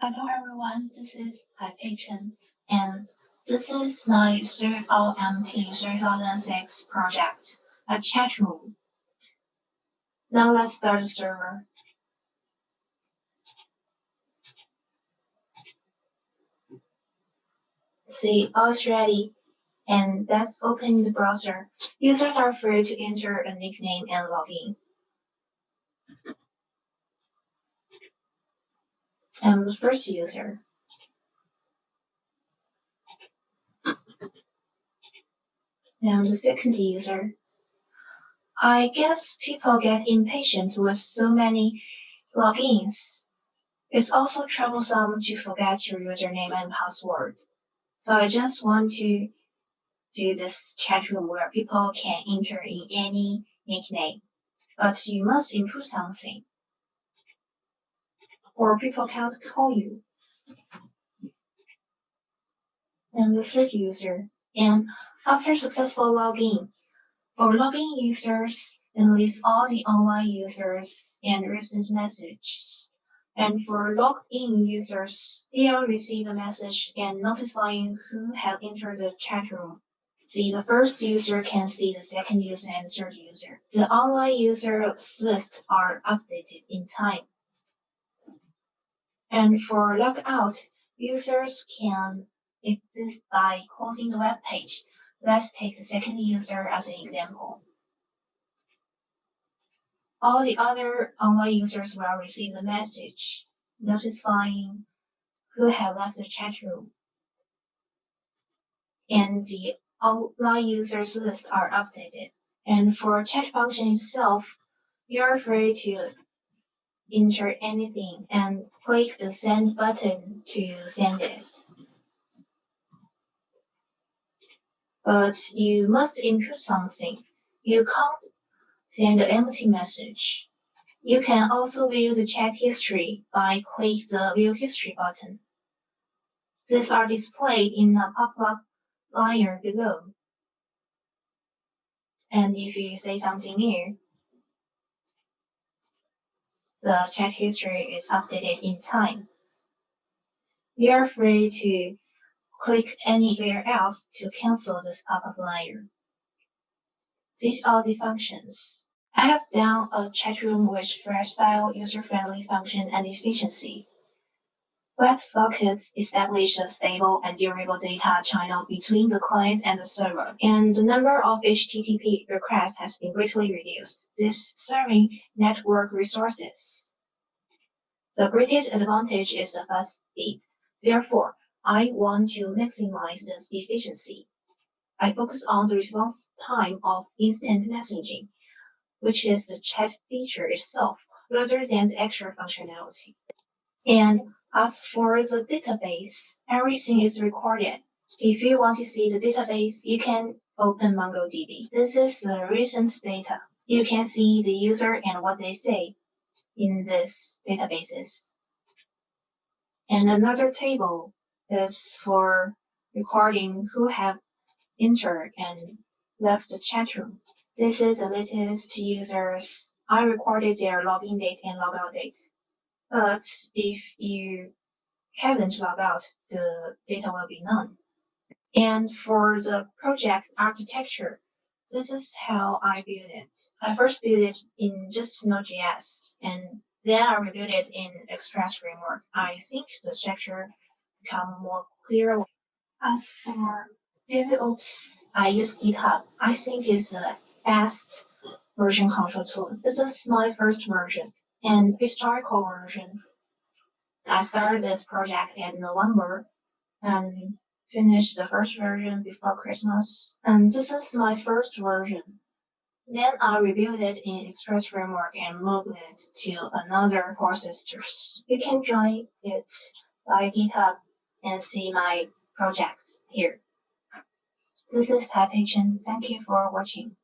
Hello everyone, this is Haipei Chen, and this is my OMP 3006 project, a chat room. Now let's start the server. See, all is ready, and let's open the browser. Users are free to enter a nickname and log in. I'm the first user. I'm the second user. I guess people get impatient with so many logins. It's also troublesome to forget your username and password. So I just want to do this chat room where people can enter in any nickname. But you must input something, or people can't call you. I'm the third user. And after successful login, for login users, it lists all the online users and recent messages. And for logged-in users, they'll receive a message and notifying who have entered the chat room. See, the first user can see the second user and third user. The online users list are updated in time. And for logout, users can exit by closing the web page. Let's take the second user as an example. All the other online users will receive a message notifying who have left the chat room. And the online users list are updated. And for chat function itself, you're free to enter anything and click the send button to send it. But you must input something. You can't send an empty message. You can also view the chat history by click the View History button. These are displayed in a pop-up layer below. And if you say something new, the chat history is updated in time. You are free to click anywhere else to cancel this pop-up layer. These are the functions. I have done a chat room with fresh style, user-friendly function and efficiency. WebSockets establish a stable and durable data channel between the client and the server, and the number of HTTP requests has been greatly reduced, this saving network resources. The greatest advantage is the fast speed. Therefore, I want to maximize this efficiency. I focus on the response time of instant messaging, which is the chat feature itself, rather than the extra functionality. And as for the database, everything is recorded. If you want to see the database, you can open MongoDB. This is the recent data. You can see the user and what they say in these databases. And another table is for recording who have entered and left the chat room. This is the latest users. I recorded their login date and logout date. But if you haven't logged out, the data will be none. And for the project architecture, this is how I built it. I first built it in just Node.js, and then I rebuilt it in Express framework. I think the structure become more clear. As for DevOps, I use GitHub. I think it's the best version control tool. This is my first version and historical version. I started this project in November and finished the first version before Christmas. And this is my first version. Then I rebuilt it in Express framework and moved it to another core sisters. You can join it by GitHub and see my project here. This is Haipei Chen. Thank you for watching.